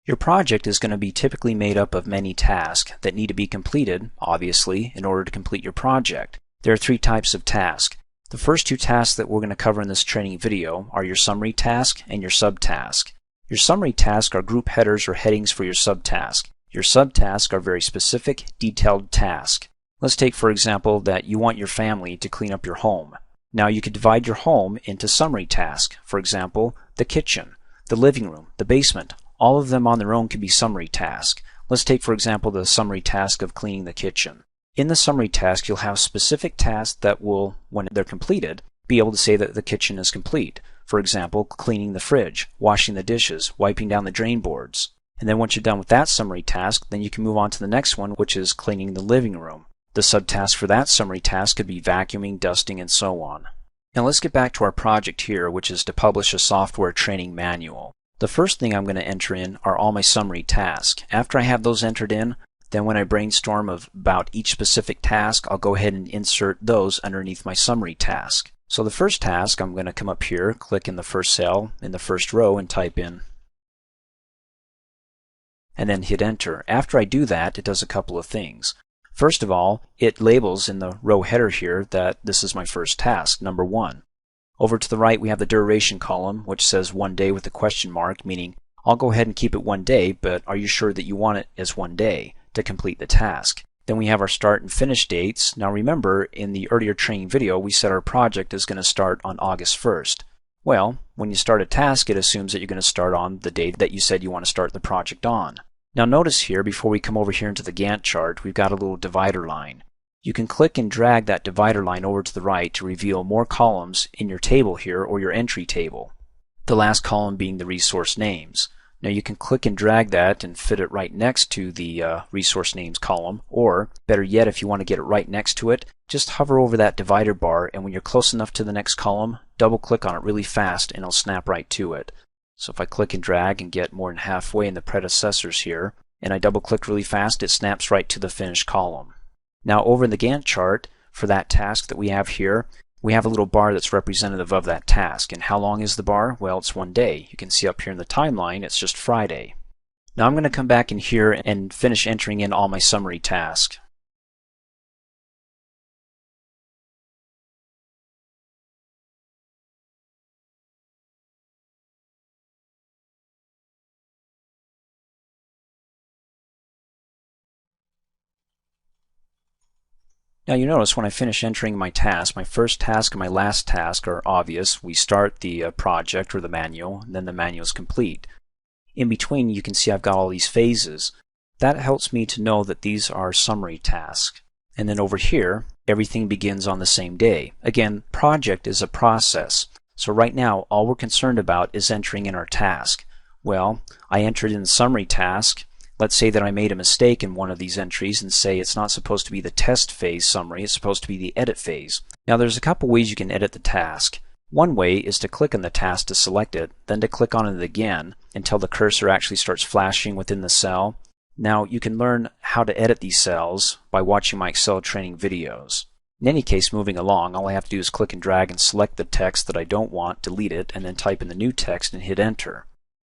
Your project is going to be typically made up of many tasks that need to be completed, obviously, in order to complete your project. There are three types of tasks. The first two tasks that we're going to cover in this training video are your summary task and your subtask. Your summary tasks are group headers or headings for your subtask. Your subtasks are very specific, detailed tasks. Let's take, for example, that you want your family to clean up your home. Now you could divide your home into summary tasks. For example, the kitchen, the living room, the basement. All of them on their own can be summary tasks. Let's take, for example, the summary task of cleaning the kitchen. In the summary task, you'll have specific tasks that will, when they're completed, be able to say that the kitchen is complete. For example, cleaning the fridge, washing the dishes, wiping down the drain boards. And then once you're done with that summary task, then you can move on to the next one, which is cleaning the living room. The subtask for that summary task could be vacuuming, dusting, and so on. Now let's get back to our project here, which is to publish a software training manual. The first thing I'm going to enter in are all my summary tasks. After I have those entered in, then when I brainstorm about each specific task, I'll go ahead and insert those underneath my summary task. So the first task, I'm going to come up here, click in the first cell in the first row and type in, and then hit enter. After I do that, it does a couple of things. First of all, it labels in the row header here that this is my first task, number 1. Over to the right, we have the duration column, which says 1 day with a question mark, meaning I'll go ahead and keep it 1 day, but are you sure that you want it as 1 day to complete the task? Then we have our start and finish dates. Now remember, in the earlier training video, we said our project is going to start on August 1st. Well, when you start a task, it assumes that you're going to start on the date that you said you want to start the project on. Now notice here, before we come over here into the Gantt chart, we've got a little divider line. You can click and drag that divider line over to the right to reveal more columns in your table here, or your entry table. The last column being the resource names. Now you can click and drag that and fit it right next to the resource names column, or better yet, if you want to get it right next to it, just hover over that divider bar, and when you're close enough to the next column, double click on it really fast and it'll snap right to it. So if I click and drag and get more than halfway in the predecessors here, and I double click really fast, it snaps right to the finished column. Now over in the Gantt chart, for that task that we have here, we have a little bar that's representative of that task. And how long is the bar? Well, it's 1 day. You can see up here in the timeline, it's just Friday. Now I'm going to come back in here and finish entering in all my summary tasks. Now you notice when I finish entering my task, my first task and my last task are obvious. We start the project or the manual, and then the manual is complete. In between, you can see I've got all these phases. That helps me to know that these are summary tasks. And then over here, everything begins on the same day. Again, project is a process. So right now, all we're concerned about is entering in our task. Well, I entered in the summary task. Let's say that I made a mistake in one of these entries and say it's not supposed to be the test phase summary, it's supposed to be the edit phase. Now there's a couple ways you can edit the task. One way is to click on the task to select it, then to click on it again until the cursor actually starts flashing within the cell. Now you can learn how to edit these cells by watching my Excel training videos. In any case, moving along, all I have to do is click and drag and select the text that I don't want, delete it, and then type in the new text and hit enter.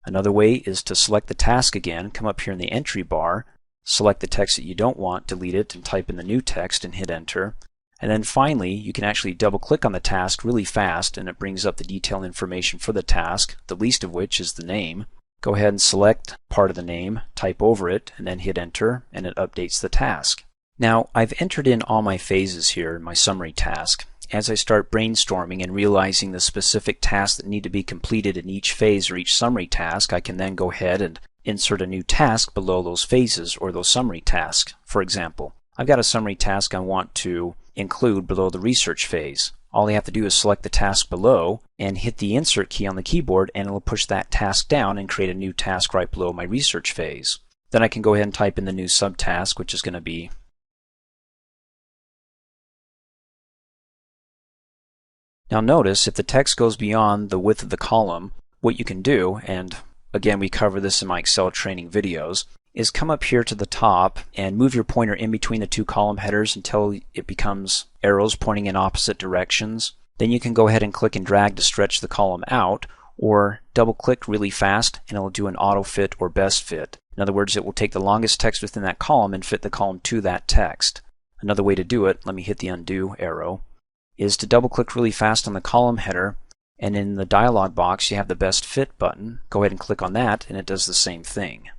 Another way is to select the task again, come up here in the entry bar, select the text that you don't want, delete it, and type in the new text and hit enter. And then finally, you can actually double click on the task really fast and it brings up the detailed information for the task, the least of which is the name. Go ahead and select part of the name, type over it, and then hit enter, and it updates the task. Now, I've entered in all my phases here in my summary task. As I start brainstorming and realizing the specific tasks that need to be completed in each phase or each summary task, I can then go ahead and insert a new task below those phases or those summary tasks. For example, I've got a summary task I want to include below the research phase. All I have to do is select the task below and hit the insert key on the keyboard, and it'll push that task down and create a new task right below my research phase. Then I can go ahead and type in the new subtask, which is going to be Now notice, if the text goes beyond the width of the column, what you can do, and again we cover this in my Excel training videos, is come up here to the top and move your pointer in between the two column headers until it becomes arrows pointing in opposite directions. Then you can go ahead and click and drag to stretch the column out, or double click really fast and it'll do an auto fit or best fit. In other words, it will take the longest text within that column and fit the column to that text. Another way to do it, let me hit the undo arrow, is to double click really fast on the column header, and in the dialog box you have the best fit button. Go ahead and click on that and it does the same thing.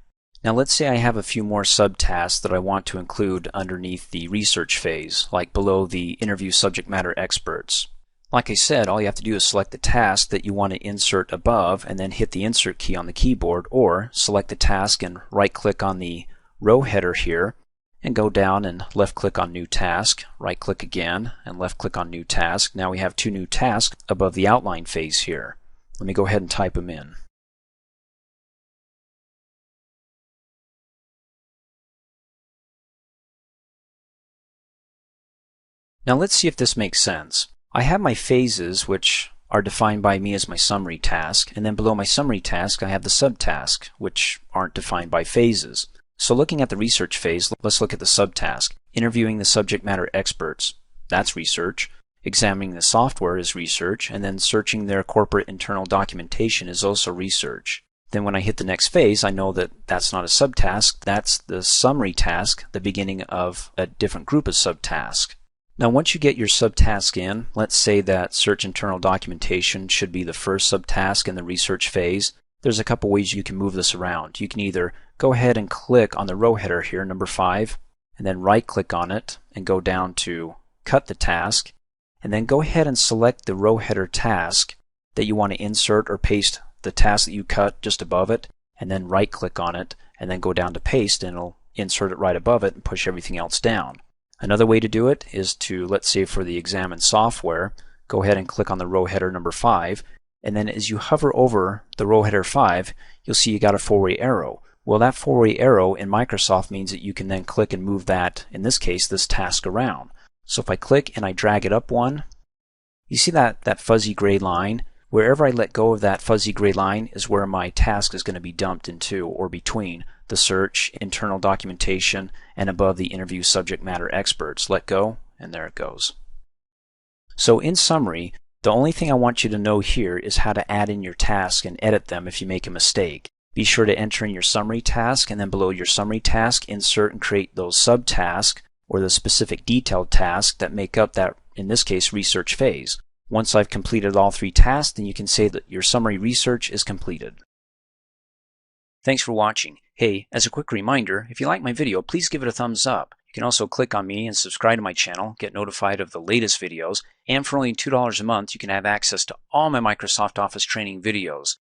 Now let's say I have a few more subtasks that I want to include underneath the research phase, like below the interview subject matter experts. Like I said, all you have to do is select the task that you want to insert above and then hit the insert key on the keyboard, or select the task and right click on the row header here and go down and left click on new task, right click again and left click on new task. Now we have two new tasks above the outline phase here. Let me go ahead and type them in. Now let's see if this makes sense. I have my phases, which are defined by me as my summary task, and then below my summary task I have the subtask, which aren't defined by phases. So looking at the research phase, let's look at the subtask. Interviewing the subject matter experts, that's research. Examining the software is research, and then searching their corporate internal documentation is also research. Then when I hit the next phase, I know that that's not a subtask, that's the summary task, the beginning of a different group of subtasks. Now once you get your subtask in, let's say that search internal documentation should be the first subtask in the research phase. There's a couple ways you can move this around. You can either go ahead and click on the row header here, number 5, and then right click on it and go down to cut the task, and then go ahead and select the row header task that you want to insert or paste the task that you cut just above it, and then right click on it and then go down to paste and it'll insert it right above it and push everything else down. Another way to do it is to, let's say for the examine software, go ahead and click on the row header number 5, and then as you hover over the row header 5, you'll see you got a 4-way arrow. Well, that 4-way arrow in Microsoft means that you can then click and move that, in this case, this task around. So if I click and I drag it up one, you see that fuzzy gray line? Wherever I let go of that fuzzy gray line is where my task is going to be dumped into, or between the search, internal documentation, and above the interview subject matter experts. Let go, and there it goes. So in summary, the only thing I want you to know here is how to add in your tasks and edit them if you make a mistake. Be sure to enter in your summary task, and then below your summary task, insert and create those subtasks, or the specific detailed tasks that make up that, in this case, research phase. Once I've completed all 3 tasks, then you can say that your summary research is completed. Thanks for watching. Hey, as a quick reminder, if you like my video, please give it a thumbs up. You can also click on me and subscribe to my channel, get notified of the latest videos, and for only $2 a month, you can have access to all my Microsoft Office training videos.